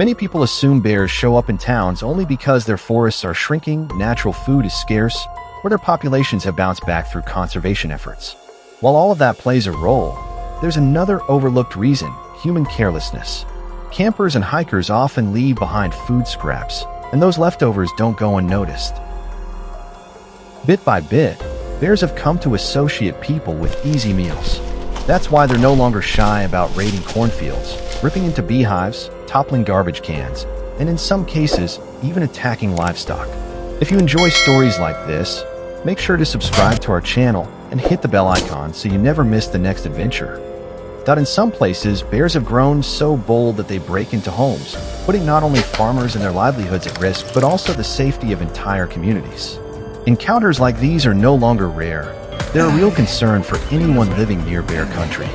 Many people assume bears show up in towns only because their forests are shrinking, natural food is scarce, or their populations have bounced back through conservation efforts. While all of that plays a role, there's another overlooked reason: human carelessness. Campers and hikers often leave behind food scraps, and those leftovers don't go unnoticed. Bit by bit, bears have come to associate people with easy meals. That's why they're no longer shy about raiding cornfields, ripping into beehives, toppling garbage cans, and in some cases, even attacking livestock. If you enjoy stories like this, make sure to subscribe to our channel and hit the bell icon so you never miss the next adventure. In some places, bears have grown so bold that they break into homes, putting not only farmers and their livelihoods at risk, but also the safety of entire communities. Encounters like these are no longer rare. They're a real concern for anyone living near bear country.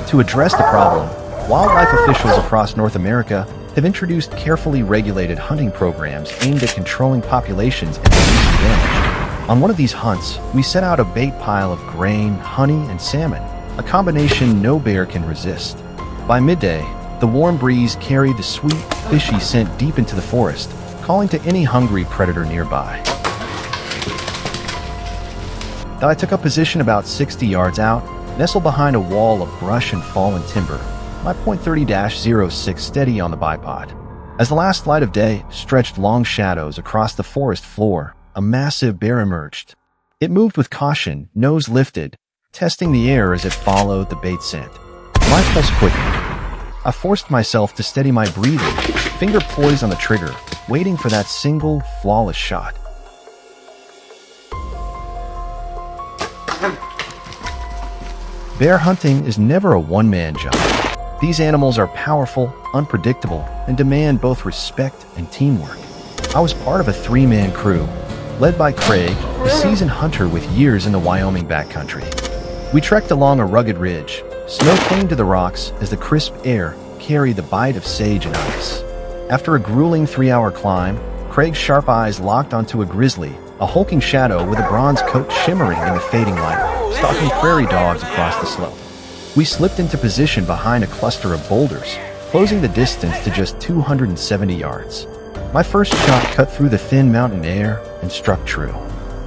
To address the problem, wildlife officials across North America have introduced carefully regulated hunting programs aimed at controlling populations and reducing damage. On one of these hunts, we set out a bait pile of grain, honey, and salmon, a combination no bear can resist. By midday, the warm breeze carried the sweet, fishy scent deep into the forest, calling to any hungry predator nearby. I took a position about 60 yards out, nestled behind a wall of brush and fallen timber, my .30-06 steady on the bipod. As the last light of day stretched long shadows across the forest floor, a massive bear emerged. It moved with caution, nose lifted, testing the air as it followed the bait scent. My pulse quickened. I forced myself to steady my breathing, finger poised on the trigger, waiting for that single, flawless shot. Bear hunting is never a one-man job. These animals are powerful, unpredictable, and demand both respect and teamwork. I was part of a three-man crew, led by Craig, a seasoned hunter with years in the Wyoming backcountry. We trekked along a rugged ridge, snow clinging to the rocks as the crisp air carried the bite of sage and ice. After a grueling 3-hour climb, Craig's sharp eyes locked onto a grizzly, a hulking shadow with a bronze coat shimmering in the fading light, stalking prairie dogs across the slope. We slipped into position behind a cluster of boulders, closing the distance to just 270 yards. My first shot cut through the thin mountain air and struck true.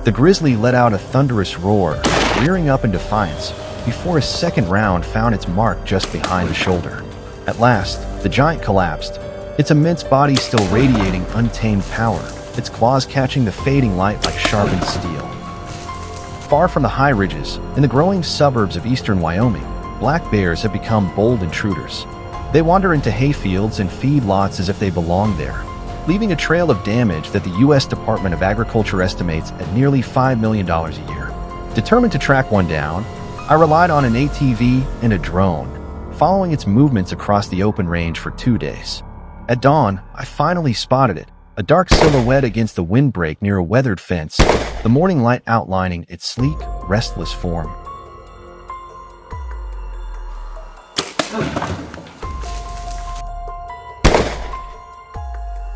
The grizzly let out a thunderous roar, rearing up in defiance, before a second round found its mark just behind the shoulder. At last, the giant collapsed, its immense body still radiating untamed power, its claws catching the fading light like sharpened steel. Far from the high ridges, in the growing suburbs of eastern Wyoming, black bears have become bold intruders. They wander into hayfields and feed lots as if they belong there, leaving a trail of damage that the U.S. Department of Agriculture estimates at nearly $5 million a year. Determined to track one down, I relied on an ATV and a drone, following its movements across the open range for 2 days. At dawn, I finally spotted it, a dark silhouette against the windbreak near a weathered fence, the morning light outlining its sleek, restless form.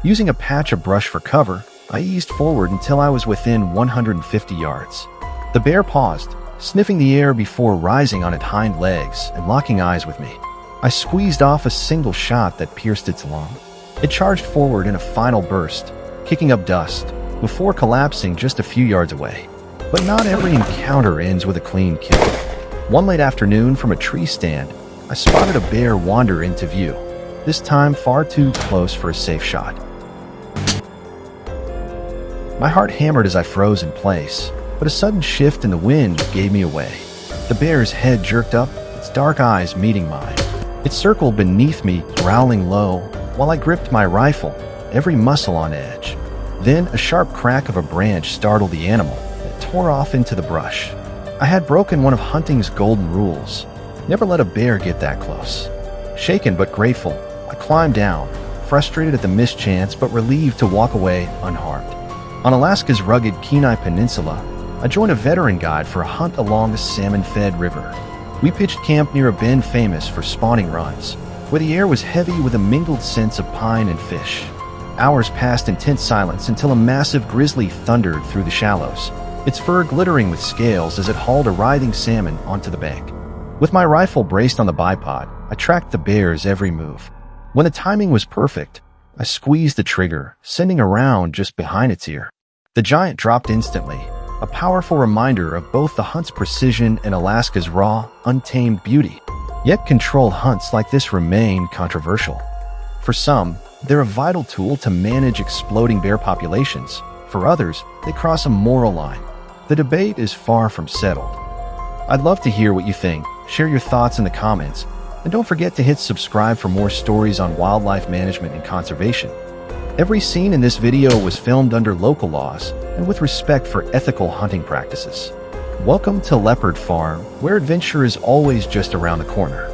Using a patch of brush for cover, I eased forward until I was within 150 yards. The bear paused, sniffing the air before rising on its hind legs and locking eyes with me. I squeezed off a single shot that pierced its lung. It charged forward in a final burst, kicking up dust, before collapsing just a few yards away. But not every encounter ends with a clean kill. One late afternoon from a tree stand, I spotted a bear wander into view, this time far too close for a safe shot. My heart hammered as I froze in place, but a sudden shift in the wind gave me away. The bear's head jerked up, its dark eyes meeting mine. It circled beneath me, growling low, while I gripped my rifle, every muscle on edge. Then a sharp crack of a branch startled the animal, and it tore off into the brush. I had broken one of hunting's golden rules: never let a bear get that close. Shaken but grateful, I climbed down, frustrated at the mischance but relieved to walk away unharmed. On Alaska's rugged Kenai Peninsula, I joined a veteran guide for a hunt along the salmon-fed river. We pitched camp near a bend famous for spawning runs, where the air was heavy with a mingled sense of pine and fish. Hours passed in tense silence until a massive grizzly thundered through the shallows, its fur glittering with scales as it hauled a writhing salmon onto the bank. With my rifle braced on the bipod, I tracked the bear's every move. When the timing was perfect, I squeezed the trigger, sending a round just behind its ear. The giant dropped instantly, a powerful reminder of both the hunt's precision and Alaska's raw, untamed beauty. Yet controlled hunts like this remain controversial. For some, they're a vital tool to manage exploding bear populations. For others, they cross a moral line. The debate is far from settled. I'd love to hear what you think. Share your thoughts in the comments, and don't forget to hit subscribe for more stories on wildlife management and conservation. Every scene in this video was filmed under local laws and with respect for ethical hunting practices. Welcome to Leopard Farm, where adventure is always just around the corner.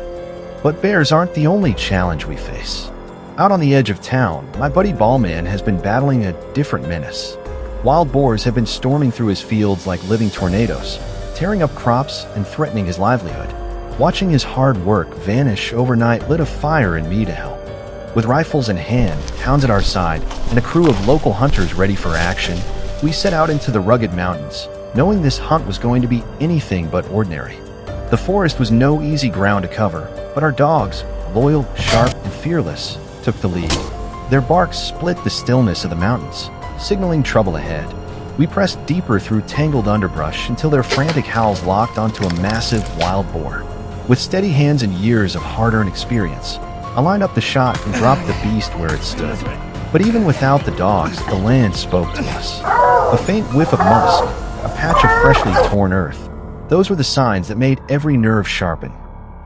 But bears aren't the only challenge we face. Out on the edge of town, my buddy Ballman has been battling a different menace. Wild boars have been storming through his fields like living tornadoes, tearing up crops and threatening his livelihood. Watching his hard work vanish overnight lit a fire in me to help. With rifles in hand, hounds at our side, and a crew of local hunters ready for action, we set out into the rugged mountains, knowing this hunt was going to be anything but ordinary. The forest was no easy ground to cover, but our dogs, loyal, sharp, and fearless, took the lead. Their barks split the stillness of the mountains, signaling trouble ahead. We pressed deeper through tangled underbrush until their frantic howls locked onto a massive wild boar. With steady hands and years of hard-earned experience, I lined up the shot and dropped the beast where it stood. But even without the dogs, the land spoke to us. A faint whiff of musk, a patch of freshly torn earth. Those were the signs that made every nerve sharpen.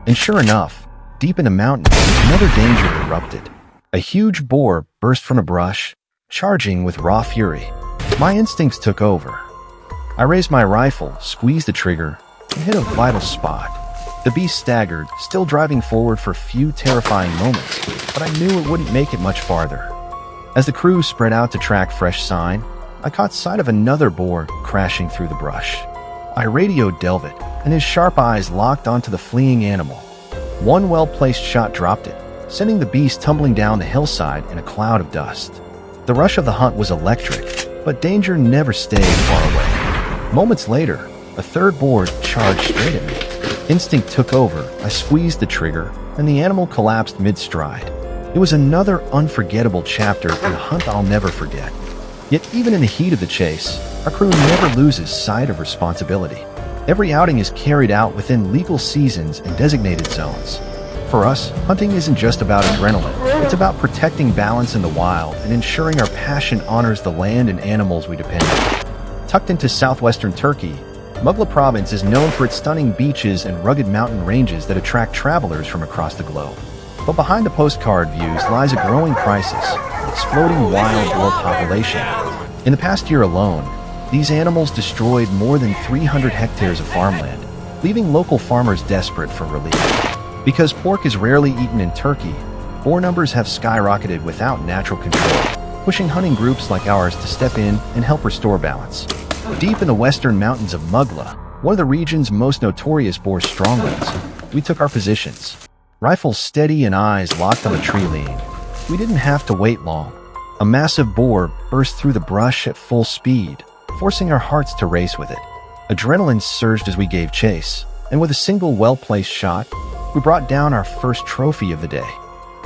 And sure enough, deep in the mountains, another danger erupted. A huge boar burst from the brush, charging with raw fury. My instincts took over. I raised my rifle, squeezed the trigger, and hit a vital spot. The beast staggered, still driving forward for a few terrifying moments, but I knew it wouldn't make it much farther. As the crew spread out to track fresh sign, I caught sight of another boar crashing through the brush. I radioed Delvet, and his sharp eyes locked onto the fleeing animal. One well-placed shot dropped it, sending the beast tumbling down the hillside in a cloud of dust. The rush of the hunt was electric, but danger never stayed far away. Moments later, a third boar charged straight at me. Instinct took over, I squeezed the trigger, and the animal collapsed mid-stride. It was another unforgettable chapter in a hunt I'll never forget. Yet even in the heat of the chase, our crew never loses sight of responsibility. Every outing is carried out within legal seasons and designated zones. For us, hunting isn't just about adrenaline. It's about protecting balance in the wild and ensuring our passion honors the land and animals we depend on. Tucked into southwestern Turkey, Mugla Province is known for its stunning beaches and rugged mountain ranges that attract travelers from across the globe. But behind the postcard views lies a growing crisis, exploding wild boar population. In the past year alone, these animals destroyed more than 300 hectares of farmland, leaving local farmers desperate for relief. Because pork is rarely eaten in Turkey, boar numbers have skyrocketed without natural control, pushing hunting groups like ours to step in and help restore balance. Deep in the western mountains of Mugla, one of the region's most notorious boar strongholds, we took our positions. Rifles steady and eyes locked on the tree lean. We didn't have to wait long. A massive boar burst through the brush at full speed, forcing our hearts to race with it. Adrenaline surged as we gave chase, and with a single well-placed shot, we brought down our first trophy of the day.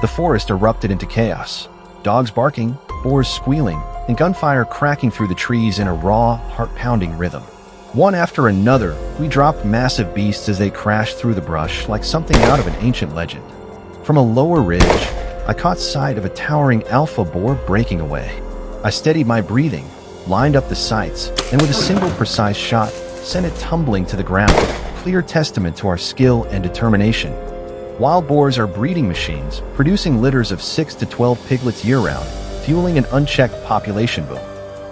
The forest erupted into chaos. Dogs barking, boars squealing, and gunfire cracking through the trees in a raw, heart-pounding rhythm. One after another, we dropped massive beasts as they crashed through the brush like something out of an ancient legend. From a lower ridge, I caught sight of a towering alpha boar breaking away. I steadied my breathing, lined up the sights, and with a single precise shot, sent it tumbling to the ground, clear testament to our skill and determination. Wild boars are breeding machines, producing litters of 6 to 12 piglets year-round, fueling an unchecked population boom.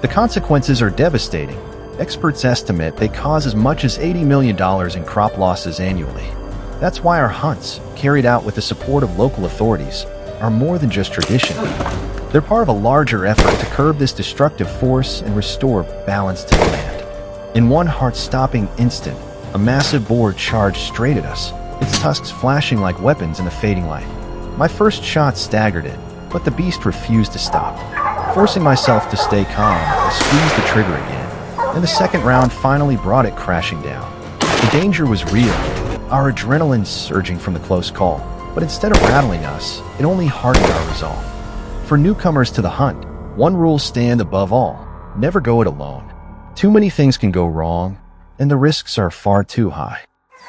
The consequences are devastating. Experts estimate they cause as much as $80 million in crop losses annually. That's why our hunts, carried out with the support of local authorities, are more than just tradition. They're part of a larger effort to curb this destructive force and restore balance to the land. In one heart-stopping instant, a massive boar charged straight at us, its tusks flashing like weapons in the fading light. My first shot staggered it, but the beast refused to stop. Forcing myself to stay calm, I squeezed the trigger again, and the second round finally brought it crashing down. The danger was real, our adrenaline surging from the close call, but instead of rattling us, it only hardened our resolve. For newcomers to the hunt, one rule stands above all: never go it alone. Too many things can go wrong, and the risks are far too high.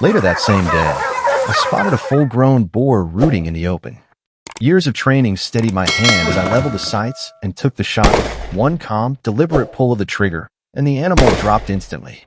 Later that same day, I spotted a full-grown boar rooting in the open. Years of training steadied my hand as I leveled the sights and took the shot. One calm, deliberate pull of the trigger, and the animal dropped instantly.